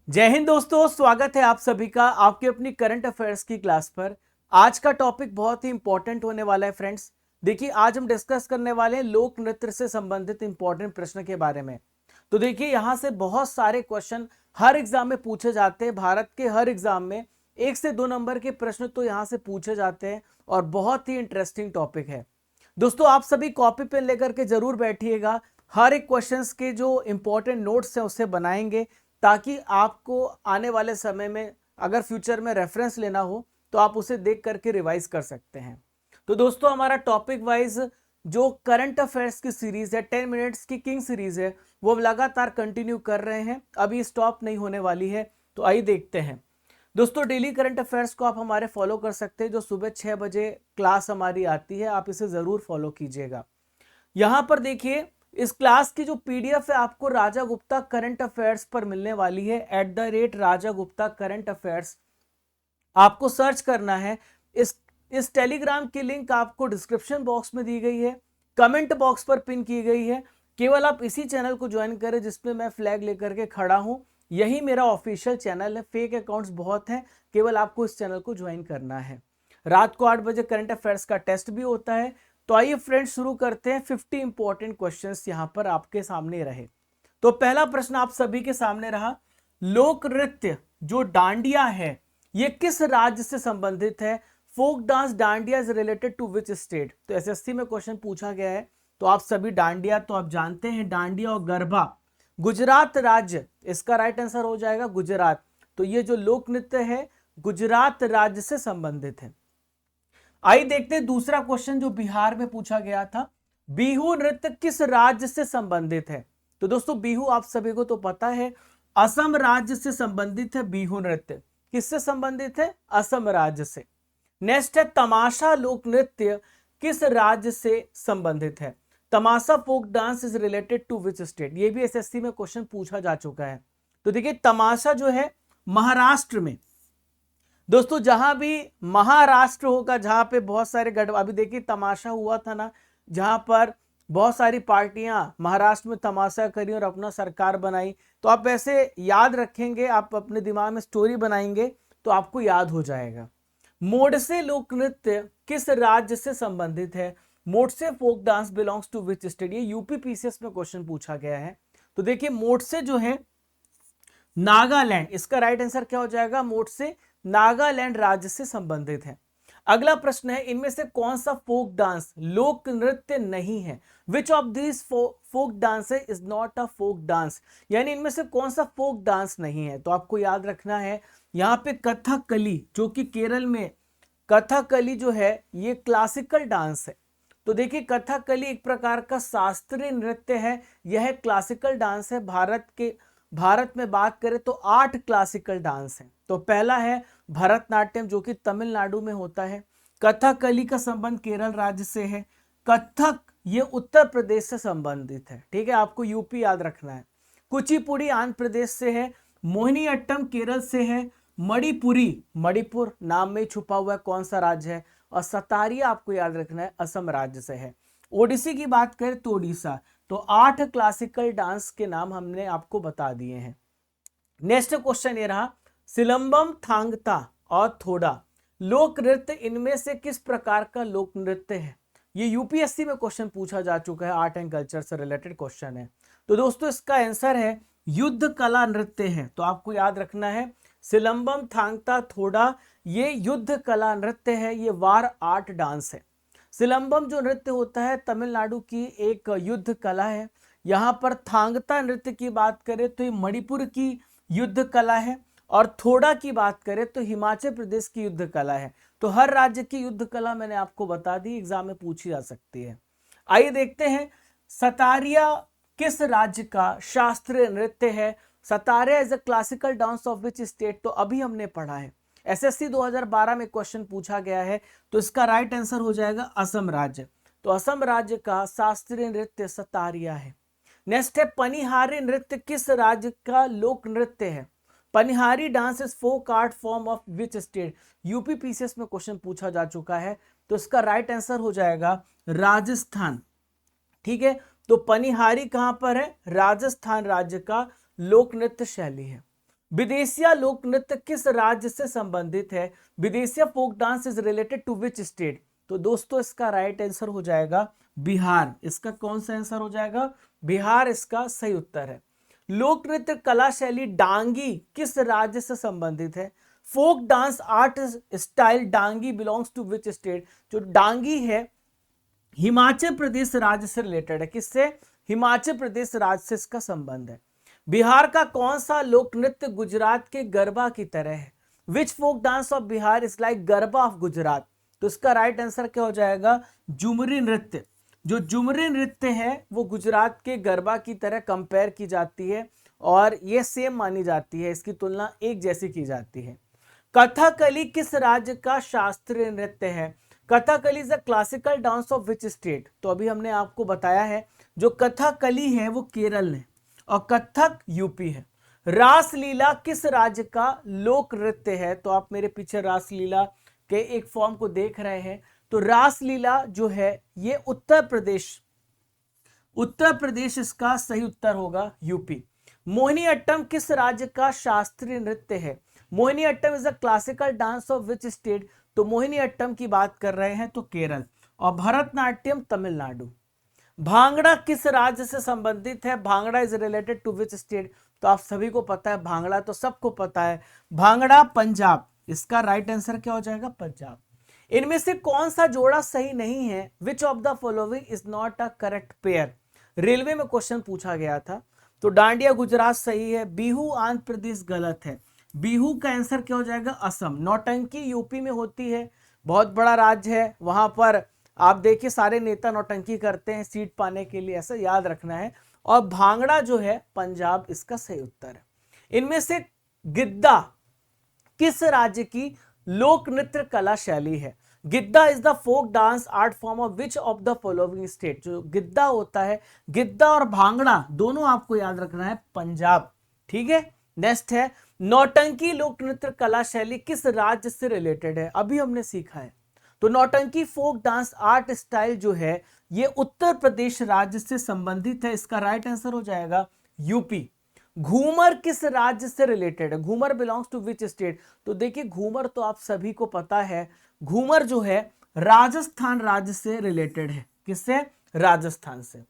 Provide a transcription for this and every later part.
जय हिंद दोस्तों, स्वागत है आप सभी का आपके अपनी करंट अफेयर्स की क्लास पर। आज का टॉपिक बहुत ही इंपॉर्टेंट होने वाला है फ्रेंड्स। देखिए, आज हम डिस्कस करने वाले हैं लोक नृत्य से संबंधित इंपॉर्टेंट प्रश्न के बारे में। तो देखिए, यहां से बहुत सारे क्वेश्चन हर एग्जाम में पूछे जाते हैं। भारत के हर एग्जाम में 1 से 2 नंबर के प्रश्न तो यहां से पूछे जाते हैं और बहुत ही इंटरेस्टिंग टॉपिक है। दोस्तों, आप सभी कॉपी पेन लेकर के जरूर बैठिएगा। हर एक क्वेश्चंस के जो इंपॉर्टेंट नोट्स हैं उसे बनाएंगे, ताकि आपको आने वाले समय में अगर फ्यूचर में रेफरेंस लेना हो तो आप उसे देख करके रिवाइज कर सकते हैं। तो दोस्तों, हमारा टॉपिक वाइज जो करंट अफेयर्स की सीरीज है, 10 मिनट्स की किंग सीरीज है, वो हम लगातार कंटिन्यू कर रहे हैं। अभी स्टॉप नहीं होने वाली है। तो आइए देखते हैं। दोस्तों, डेली करंट अफेयर्स को आप हमारे फॉलो कर सकते हैं। जो सुबह 6 बजे क्लास हमारी आती है, आप इसे जरूर फॉलो कीजिएगा। यहां पर देखिए, इस क्लास की जो पीडीएफ है आपको राजा गुप्ता करंट अफेयर्स पर मिलने वाली है। @राजा गुप्ता करंट अफेयर्स आपको सर्च करना है। इस टेलीग्राम की लिंक आपको डिस्क्रिप्शन बॉक्स में दी गई है, कमेंट बॉक्स पर पिन की गई है। केवल आप इसी चैनल को ज्वाइन करें जिसपे मैं फ्लैग लेकर के खड़ा हूं। यही मेरा ऑफिशियल चैनल है। फेक अकाउंट्स बहुत हैं, केवल आपको इस चैनल को ज्वाइन करना है। रात को 8 बजे करंट अफेयर्स का टेस्ट भी होता है। तो आइए फ्रेंड्स, शुरू करते हैं। 50 इंपॉर्टेंट क्वेश्चंस यहां पर आपके सामने रहे। तो पहला प्रश्न आप सभी के सामने रहा, लोक नृत्य जो डांडिया है ये किस राज्य से संबंधित है? Folk dance Dandiya is related to which state? तो एसएससी में क्वेश्चन पूछा गया है। तो आप सभी डांडिया तो आप जानते हैं, डांडिया और गरबा गुजरात राज्य, इसका राइट आंसर हो जाएगा गुजरात। तो ये जो लोक नृत्य है गुजरात राज्य से संबंधित है। आइए देखते हैं दूसरा क्वेश्चन जो बिहार में पूछा गया था, बिहू नृत्य किस राज्य से संबंधित है? तो दोस्तों, बिहू आप सभी को तो पता है, असम राज्य से संबंधित है। बिहू नृत्य किससे संबंधित है? असम राज्य से। नेक्स्ट है, तमाशा लोक नृत्य किस राज्य से संबंधित है? Tamasha folk dance is related to which state? ये भी एसएससी में क्वेश्चन पूछा जा चुका है। तो देखिए, तमाशा जो है महाराष्ट्र में। दोस्तों, जहां भी महाराष्ट्र होगा, जहां पे बहुत सारे गढ़, अभी देखिए तमाशा हुआ था ना, जहां पर बहुत सारी पार्टियां महाराष्ट्र में तमाशा करी और अपना सरकार बनाई। तो आप ऐसे याद रखेंगे, आप अपने दिमाग में स्टोरी बनाएंगे तो आपको याद हो जाएगा। मोडसे लोक नृत्य किस राज्य से संबंधित है? मोडसे folk dance belongs to which state? ये यूपी पीसीएस में क्वेश्चन पूछा गया है। तो देखिए, मोडसे जो है नागालैंड, इसका राइट आंसर क्या हो जाएगा? मोडसे नागालैंड राज्य से संबंधित है। अगला प्रश्न है, इनमें से कौन सा फोक डांस लोक नृत्य नहीं है? Which of this folk dance is not a folk dance? यानी इनमें से कौन सा फोक डांस नहीं है? तो आपको याद रखना है, यहां पे कथकली, जो कि केरल में कथकली जो है ये क्लासिकल डांस है। तो देखिए, कथकली एक प्रकार का शास्त्रीय नृत्य है, यह क्लासिकल डांस है। भारत में बात करें तो 8 क्लासिकल डांस हैं। तो पहला है भरतनाट्यम, जो कि तमिलनाडु में होता है। कथकली का संबंध केरल राज्य से है। कथक ये उत्तर प्रदेश से संबंधित है। ठीक है, आपको यूपी याद रखना है। कुचिपुड़ी आंध्र प्रदेश से है। मोहिनीअट्टम केरल से है। मणिपुरी, मणिपुर नाम में छुपा हुआ है कौन सा राज्य है। और सतारिया आपको याद रखना है, असम राज्य से है। ओडिसी की बात करें तो ओडिशा। तो 8 क्लासिकल डांस के नाम हमने आपको बता दिए हैं। नेक्स्ट क्वेश्चन ये रहा, सिलंबम, थांगता और थोड़ा लोक नृत्य इनमें से किस प्रकार का लोक नृत्य है? ये यूपीएससी में क्वेश्चन पूछा जा चुका है, आर्ट एंड कल्चर से रिलेटेड क्वेश्चन है। तो दोस्तों, इसका आंसर है युद्ध कला नृत्य है। तो आपको याद रखना है, सिलंबम, थांगता, थोड़ा ये युद्ध कला नृत्य है, ये वार आर्ट डांस है। सिलंबम जो नृत्य होता है तमिलनाडु की एक युद्ध कला है। यहां पर थांगता नृत्य की बात करें तो ये मणिपुर की युद्ध कला है। और थोड़ा की बात करें तो हिमाचल प्रदेश की युद्ध कला है। तो हर राज्य की युद्ध कला मैंने आपको बता दी, एग्जाम में पूछी जा सकती है। आइए देखते हैं, सतारिया किस राज्य का शास्त्रीय नृत्य है? Sattriya is a classical dance of which state? तो अभी हमने पढ़ा है, एसएससी 2012 में क्वेश्चन पूछा गया है। तो इसका राइट आंसर हो जाएगा असम राज्य। तो असम राज्य का शास्त्रीय नृत्य सतारिया है। नेक्स्ट है, पनिहारी नृत्य किस राज्य का लोक नृत्य है? Panihari dance is folk art form of which state? UP PCS में क्वेश्चन पूछा जा चुका है। तो इसका राइट आंसर हो जाएगा राजस्थान। ठीक है, तो पनिहारी कहां पर है? राजस्थान राज्य का लोक नृत्य शैली है। विदेशिया लोक नृत्य किस राज्य से संबंधित है? Videshiya folk dance is related to which state? तो दोस्तों इसका राइट आंसर हो जाएगा बिहार। इसका कौन सा आंसर हो जाएगा? बिहार इसका सही उत्तर है। लोक नृत्य कला शैली डांगी किस राज्य से संबंधित है? Folk dance art style Dangi belongs to which state? जो डांगी है हिमाचल प्रदेश राज्य से रिलेटेड है। किससे? हिमाचल प्रदेश राज्य से इसका संबंध है। बिहार का कौन सा लोक नृत्य गुजरात के गरबा की तरह है? Which folk dance of Bihar is like Garba of Gujarat? तो इसका राइट आंसर क्या हो जाएगा? झुमरी नृत्य। जो झुमरी नृत्य है वो गुजरात के गरबा की तरह कंपेयर की जाती है और ये सेम मानी जाती है, इसकी तुलना एक जैसी की जाती है। कथकली किस राज्य का शास्त्रीय नृत्य है? Kathakali is a classical dance of which state? तो अभी हमने आपको बताया है जो कथकली है वो केरल है और कथक यूपी है। रासलीला किस राज्य का लोक नृत्य है? तो आप मेरे पीछे रासलीला के एक फॉर्म को देख रहे हैं। तो रासलीला जो है ये उत्तर प्रदेश इसका सही उत्तर होगा, यूपी। मोहिनीअट्टम किस राज्य का शास्त्रीय नृत्य है? Mohiniyattam is a classical dance of which state? तो मोहिनीअट्टम की बात कर रहे हैं तो केरल। और भरतनाट्यम तमिलनाडु। भांगड़ा किस राज्य से संबंधित है? Bhangra is related to which state? तो आप सभी को पता है, भांगड़ा तो सबको पता है, भांगड़ा पंजाब। इसका राइट आंसर क्या हो जाएगा? पंजाब। इनमें से कौन सा जोड़ा सही नहीं है? Which of the following is not a correct pair? Railway में क्वेश्चन पूछा गया था। तो डांडिया गुजरात सही है, बिहू आंध्र प्रदेश गलत है। बिहू का आंसर क्या हो जाएगा? असम। नौटंकी यूपी में होती है, बहुत बड़ा राज्य है, वहां पर आप देखिए सारे नेता नौटंकी करते हैं सीट पाने के लिए, ऐसा याद रखना है। और भांगड़ा जो है पंजाब इसका सही उत्तर है। इनमें से गिद्दा किस राज्य की लोक नृत्य कला शैली है? Giddha is the folk dance art form of which of the following state? जो गिद्दा होता है, गिद्दा और भांगड़ा दोनों आपको याद रखना है, पंजाब। ठीक है। नेक्स्ट है नौटंकी लोक नृत्य कला शैली किस राज्य से रिलेटेड है? अभी हमने सीखा है। तो नौटंकी फोक डांस आर्ट स्टाइल जो है ये उत्तर प्रदेश राज्य से संबंधित है। इसका राइट आंसर हो जाएगा यूपी। घूमर किस राज्य से रिलेटेड है? Ghoomar belongs to which state? तो देखिए घूमर तो आप सभी को पता है, घूमर जो है राजस्थान राज्य से रिलेटेड है। किससे? राजस्थान से।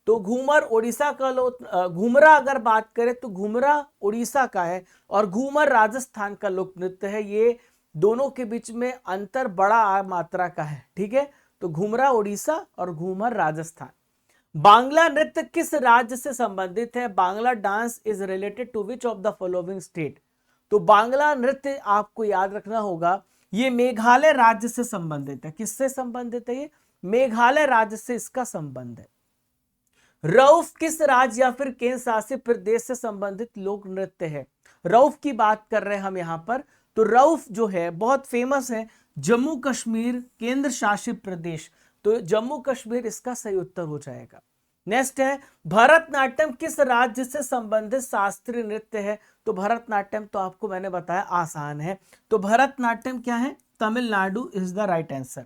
तो घूमर उड़ीसा का घूमरा अगर बात करें तो घूमरा उड़ीसा का है और घूमर राजस्थान का लोक नृत्य है। ये दोनों के बीच में अंतर बड़ा मात्रा का है। ठीक है। तो घूमरा उड़ीसा और घूमर राजस्थान। बांग्ला नृत्य किस राज्य से संबंधित है? Bangla dance is related to which of the following state? तो बांग्ला नृत्य आपको याद रखना होगा ये मेघालय राज्य से संबंधित है। किससे संबंधित है? ये मेघालय राज्य से इसका संबंध है। रऊफ किस राज्य या फिर केंद्र शासित प्रदेश से संबंधित लोक नृत्य है? रऊफ की बात कर रहे हैं हम यहां पर। तो रऊफ जो है बहुत फेमस है, जम्मू कश्मीर केंद्र शासित प्रदेश। तो जम्मू कश्मीर इसका सही उत्तर हो जाएगा। नेक्स्ट है भरतनाट्यम किस राज्य से संबंधित शास्त्रीय नृत्य है? तो भरतनाट्यम तो आपको मैंने बताया आसान है। तो भरतनाट्यम क्या है? Tamil Nadu is the right answer.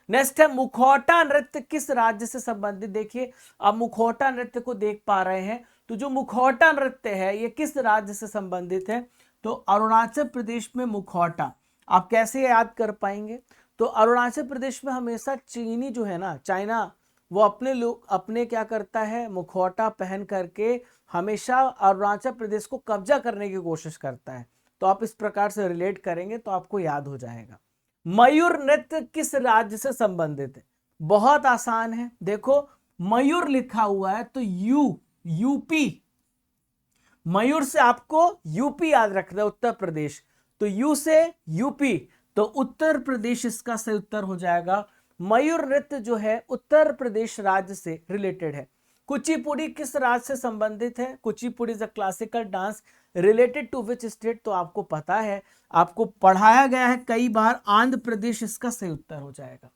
Next है मुखौटा नृत्य किस राज्य से संबंधित? देखिए आप मुखौटा नृत्य को देख पा रहे हैं। तो जो मुखौटा नृत्य है ये किस राज्य से संबंधित है? तो अरुणाचल प्रदेश में मुखौटा। आप कैसे याद कर पाएंगे? तो अरुणाचल प्रदेश में हमेशा चीनी जो है ना, चाइना, वो अपने क्या करता है, मुखौटा पहन करके हमेशा अरुणाचल प्रदेश को कब्जा करने की कोशिश करता है। तो आप इस प्रकार से रिलेट करेंगे तो आपको याद हो जाएगा। मयूर नृत्य किस राज्य से संबंधित है? बहुत आसान है, देखो मयूर लिखा हुआ है तो यूपी। मयूर से आपको यूपी याद रखना है, उत्तर प्रदेश। तो यू से यूपी, तो उत्तर प्रदेश इसका सही उत्तर हो जाएगा। मयूर नृत्य जो है उत्तर प्रदेश राज्य से रिलेटेड है। कुचिपुड़ी किस राज्य से संबंधित है? Kuchipudi is a classical dance related to which state? तो आपको पता है, आपको पढ़ाया गया है कई बार, आंध्र प्रदेश इसका सही उत्तर हो जाएगा।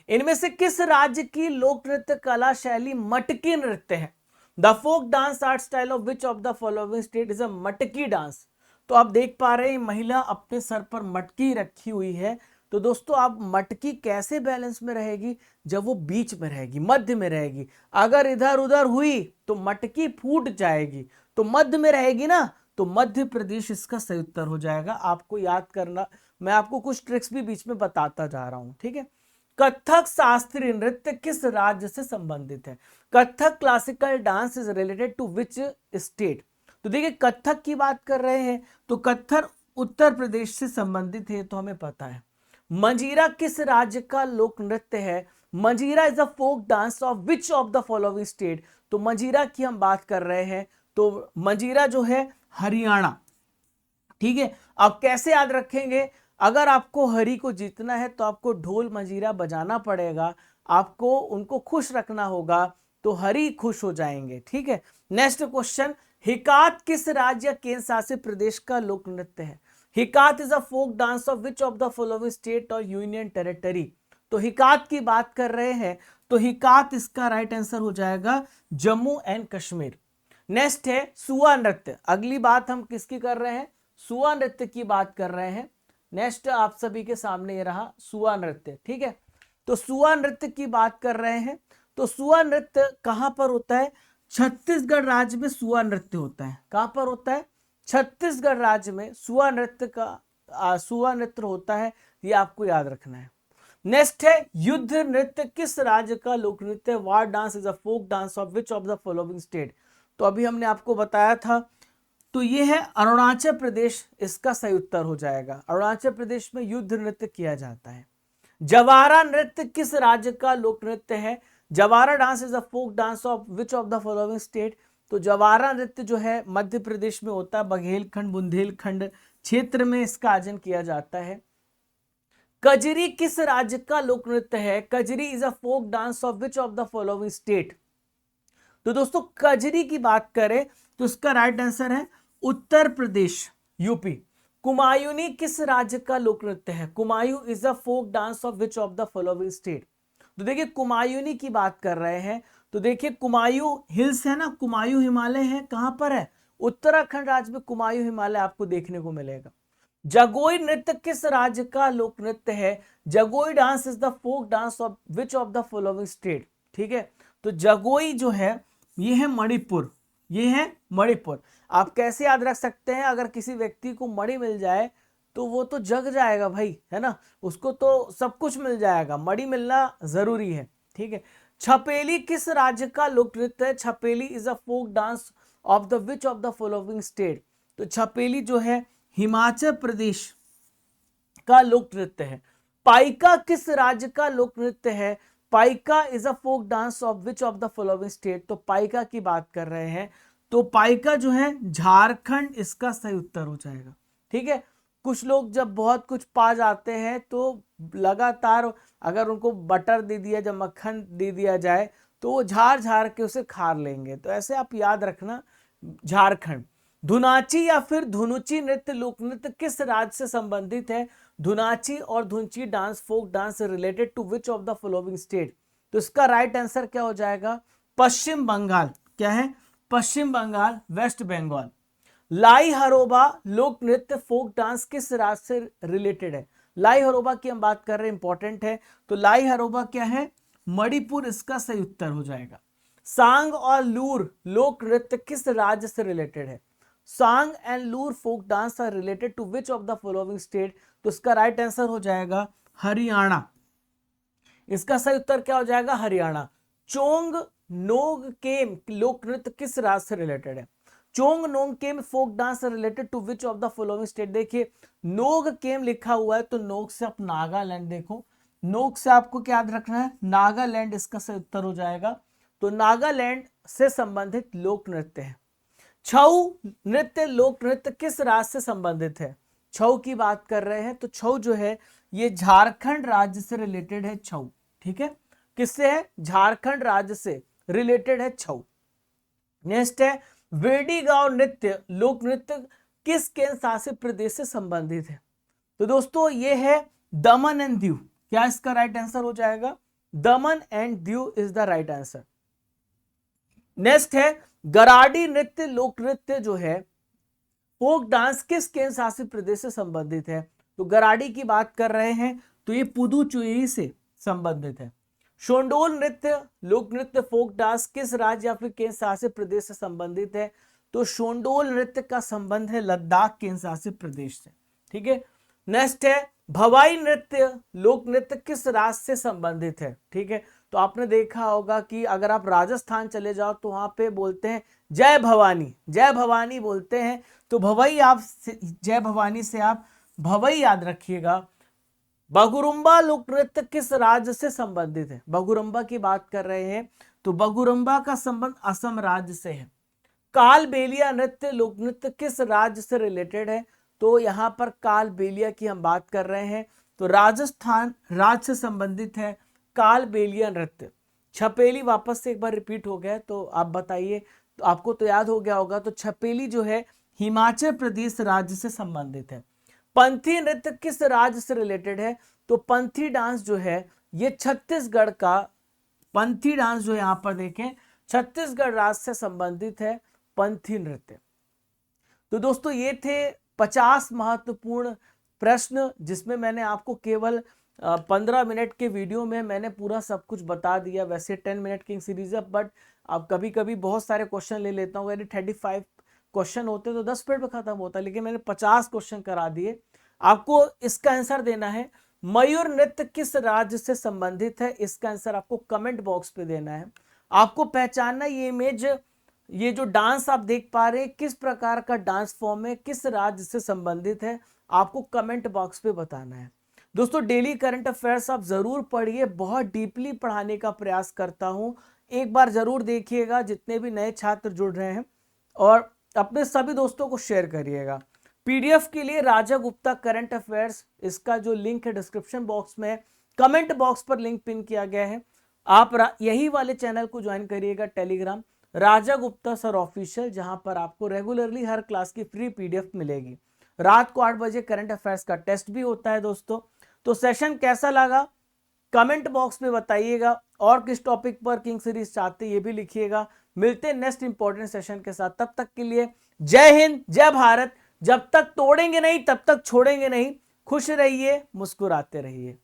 इनमें से किस राज्य की लोक नृत्य कला शैली मटकी नृत्य है? The folk dance art style of which of the following state is a Matki dance? तो आप देख पा रहे हैं महिला अपने सर पर मटकी रखी हुई है। तो दोस्तों आप मटकी कैसे बैलेंस में रहेगी? जब वो बीच में रहेगी, मध्य में रहेगी। अगर इधर उधर हुई तो मटकी फूट जाएगी। तो मध्य में रहेगी ना, तो तो मध्य प्रदेश इसका सही उत्तर हो जाएगा। आपको याद करना, मैं आपको कुछ ट्रिक्स भी बीच में बताता जा रहा हूं, ठीक है। कथक शास्त्रीय नृत्य किस राज्य से संबंधित है? Kathak classical dance is related to which state? तो देखिए कथक की बात कर रहे हैं तो कथक उत्तर प्रदेश से संबंधित है, तो हमें पता है। मंजीरा किस राज्य का लोक नृत्य है? Manjira is a folk dance of which of the following state? तो मंजीरा की हम बात कर रहे हैं, तो मंजीरा जो है हरियाणा, ठीक है। अब कैसे याद रखेंगे? अगर आपको हरि को जीतना है तो आपको ढोल मंजीरा बजाना पड़ेगा, आपको उनको खुश रखना होगा, तो हरि खुश हो जाएंगे, ठीक है। नेक्स्ट क्वेश्चन, हिकात किस राज्य या केंद्र शासित प्रदेश का लोक नृत्य है? Hikat is a folk dance of which of the following state और यूनियन टेरिटरी? तो हिकात की बात कर रहे हैं, तो हिकात इसका राइट आंसर हो जाएगा जम्मू एंड कश्मीर। नेक्स्ट है सुआ नृत्य। अगली बात हम किसकी कर रहे हैं? सुआ नृत्य की बात कर रहे हैं। नेक्स्ट आप सभी के सामने ये रहा सुआ नृत्य, ठीक है। तो सुआ नृत्य की बात कर रहे हैं, तो सुआ नृत्य कहां पर होता है? छत्तीसगढ़ राज्य में सुआ नृत्य होता है। कहां पर होता है? छत्तीसगढ़ राज्य में सुआ नृत्य होता है, ये आपको याद रखना है। नेक्स्ट है युद्ध नृत्य किस राज्य का लोक नृत्य? War dance is a folk dance of which of the following state? तो अभी हमने आपको बताया था, तो ये है अरुणाचल प्रदेश, इसका सही उत्तर हो जाएगा। अरुणाचल प्रदेश में युद्ध नृत्य किया जाता है। जवारा नृत्य किस राज्य का लोक नृत्य है? Jawara dance is a folk dance of which of the following state? तो जवारा नृत्य जो है मध्य प्रदेश में होता है, बघेलखंड बुंदेलखंड क्षेत्र में इसका आयोजन किया जाता है। कजरी किस राज्य का लोक नृत्य है? Kajari is a folk dance of which of the following state? तो दोस्तों कजरी की बात करें तो इसका राइट आंसर है उत्तर प्रदेश, यूपी। कुमायूनी किस राज्य का लोक नृत्य है? Kumaon is a folk dance of which of the following state? तो देखिए कुमायूनी की बात कर रहे हैं, तो देखिए कुमायूं हिल्स है ना, कुमायूं हिमालय है, कहां पर है? उत्तराखंड राज्य में कुमायूं हिमालय आपको देखने को मिलेगा। जगोई नृत्य किस राज्य का लोक नृत्य है? Jagoi dance is the folk dance of which of the following state? ठीक है, तो जगोई जो है ये है मणिपुर, ये है मणिपुर। आप कैसे याद रख सकते हैं? अगर किसी व्यक्ति को मणि मिल जाए तो वो तो जग जाएगा भाई, है ना, उसको तो सब कुछ मिल जाएगा, मणि मिलना जरूरी है, ठीक है। छपेली किस राज्य का लोक नृत्य है? Chhapeli is a folk dance of the which of the following state? तो छपेली जो है हिमाचल प्रदेश का लोक नृत्य है। पाइका किस राज्य का लोक नृत्य है? Paika is a folk dance of which of the following state? तो पाइका की बात कर रहे हैं, तो पाइका जो है झारखंड इसका सही उत्तर हो जाएगा, ठीक है। कुछ लोग जब बहुत कुछ पा जाते हैं तो लगातार अगर उनको बटर दे दिया जाए, मक्खन दे दिया जाए, तो वो झाड़ झाड़ के उसे खा लेंगे, तो ऐसे आप याद रखना झारखंड। धुनाची या फिर धुनुची नृत्य लोक नृत्य किस राज्य से संबंधित है? धुनाची और Dhunachi dance folk dance related to which of the following state? तो इसका राइट आंसर क्या हो जाएगा? पश्चिम बंगाल। क्या है? पश्चिम बंगाल, वेस्ट बंगाल। लाई हरोबा लोक नृत्य फोक डांस किस राज्य से रिलेटेड है? लाई हरोबा की हम बात कर रहे हैं, इंपॉर्टेंट है, तो लाई हरोबा क्या है? मणिपुर इसका सही उत्तर हो जाएगा। सांग और लूर लोक नृत्य किस राज्य से रिलेटेड है? Saang and Loor folk dance are related to which of the following state? तो इसका राइट आंसर हो जाएगा हरियाणा। इसका सही उत्तर क्या हो जाएगा? हरियाणा। चोंग नोग केम लोक नृत्य किस राज्य से रिलेटेड है? Chong Nong Kem folk dance related to which of the following state? देखिए नोग केम लिखा हुआ है, तो नोग से आप नागालैंड, देखो नोग से आपको क्या याद रखना है? नागालैंड इसका सही उत्तर हो जाएगा। तो नागालैंड से संबंधित लोक नृत्य है। छऊ नृत्य लोक नृत्य किस राज्य से संबंधित है? छऊ की बात कर रहे हैं, तो छऊ जो है ये झारखंड राज्य से रिलेटेड है छऊ, ठीक है। किससे है? झारखंड राज्य से रिलेटेड है छऊ। नेक्स्ट है वेडी गांव नृत्य लोक नृत्य किस केंद्र शासित प्रदेश से संबंधित है? तो दोस्तों ये है दमन एंड दीव। क्या इसका राइट आंसर हो जाएगा? दमन and Diu is the right answer. Next है गराडी नृत्य लोक नृत्य जो है फोक डांस किस केंद्र शासित प्रदेश से संबंधित है? तो गराडी की बात कर रहे हैं, तो ये पुदुचेरी से संबंधित है। शोंडोल नृत्य लोक नृत्य फोक डांस किस राज्य या फिर केंद्र शासित प्रदेश से संबंधित है? तो शोंडोल नृत्य का संबंध है लद्दाख केंद्र शासित प्रदेश से। ठीक है, नेक्स्ट है भवाई नृत्य लोक नृत्य किस राज्य से संबंधित है। ठीक है, तो आपने देखा होगा कि अगर आप राजस्थान चले जाओ तो वहां पे बोलते हैं जय भवानी, जय भवानी बोलते हैं। तो भवई आप जय भवानी से आप भवई याद रखिएगा। बगुरुम्बा लोक नृत्य किस राज्य से संबंधित है, बगुरुम्बा की बात कर रहे हैं तो बगुरुम्बा का संबंध असम राज्य से है। कालबेलिया नृत्य लोक नृत्य किस राज्य से रिलेटेड है, तो यहां पर कालबेलिया की हम बात कर रहे हैं तो राजस्थान राज्य से संबंधित है कालबेलिया नृत्य। छपेली वापस से एक बार रिपीट हो गया तो आप बताइए, तो आपको तो याद हो गया होगा। तो छपेली जो है हिमाचल प्रदेश राज्य से संबंधित है। पंथी नृत्य किस राज्य से रिलेटेड है, तो पंथी डांस जो है ये छत्तीसगढ़ का, पंथी डांस जो यहां पर देखें छत्तीसगढ़ राज्य से संबंधित है पंथी नृत्य। तो दोस्तों ये थे 50 महत्वपूर्ण प्रश्न जिसमें मैंने आपको केवल 15 मिनट के वीडियो में मैंने पूरा सब कुछ बता दिया। वैसे 10 मिनट की सीरीज है, बट अब कभी कभी बहुत सारे क्वेश्चन ले लेता हूँ। यदि 35 क्वेश्चन होते तो 10 मिनट में खत्म होता, लेकिन मैंने 50 क्वेश्चन करा दिए। आपको इसका आंसर देना है मयूर नृत्य किस राज्य से संबंधित है, इसका आंसर आपको कमेंट बॉक्स पे देना है। आपको पहचानना ये इमेज, ये जो डांस आप देख पा रहे हैं किस प्रकार का डांस फॉर्म है, किस राज्य से संबंधित है, आपको कमेंट बॉक्स पे बताना है। दोस्तों डेली करंट अफेयर्स आप जरूर पढ़िए, बहुत डीपली पढ़ाने का प्रयास करता हूं। एक बार जरूर देखिएगा जितने भी नए छात्र जुड़ रहे हैं, और अपने सभी दोस्तों को शेयर करिएगा। पीडीएफ के लिए राजा गुप्ता करंट अफेयर्स, इसका जो लिंक है डिस्क्रिप्शन बॉक्स में, कमेंट बॉक्स पर लिंक पिन किया गया है। आप यही वाले चैनल को ज्वाइन करिएगा टेलीग्राम राजा गुप्ता सर ऑफिशियल, जहां पर आपको रेगुलरली हर क्लास की फ्री पीडीएफ मिलेगी। रात को 8 बजे करंट अफेयर्स का टेस्ट भी होता है दोस्तों। तो सेशन कैसा लगा कमेंट बॉक्स में बताइएगा, और किस टॉपिक पर किंग सीरीज चाहते ये भी लिखिएगा। मिलते हैं नेक्स्ट इंपॉर्टेंट सेशन के साथ, तब तक के लिए जय हिंद जय भारत। जब तक तोड़ेंगे नहीं तब तक छोड़ेंगे नहीं। खुश रहिए, मुस्कुराते रहिए।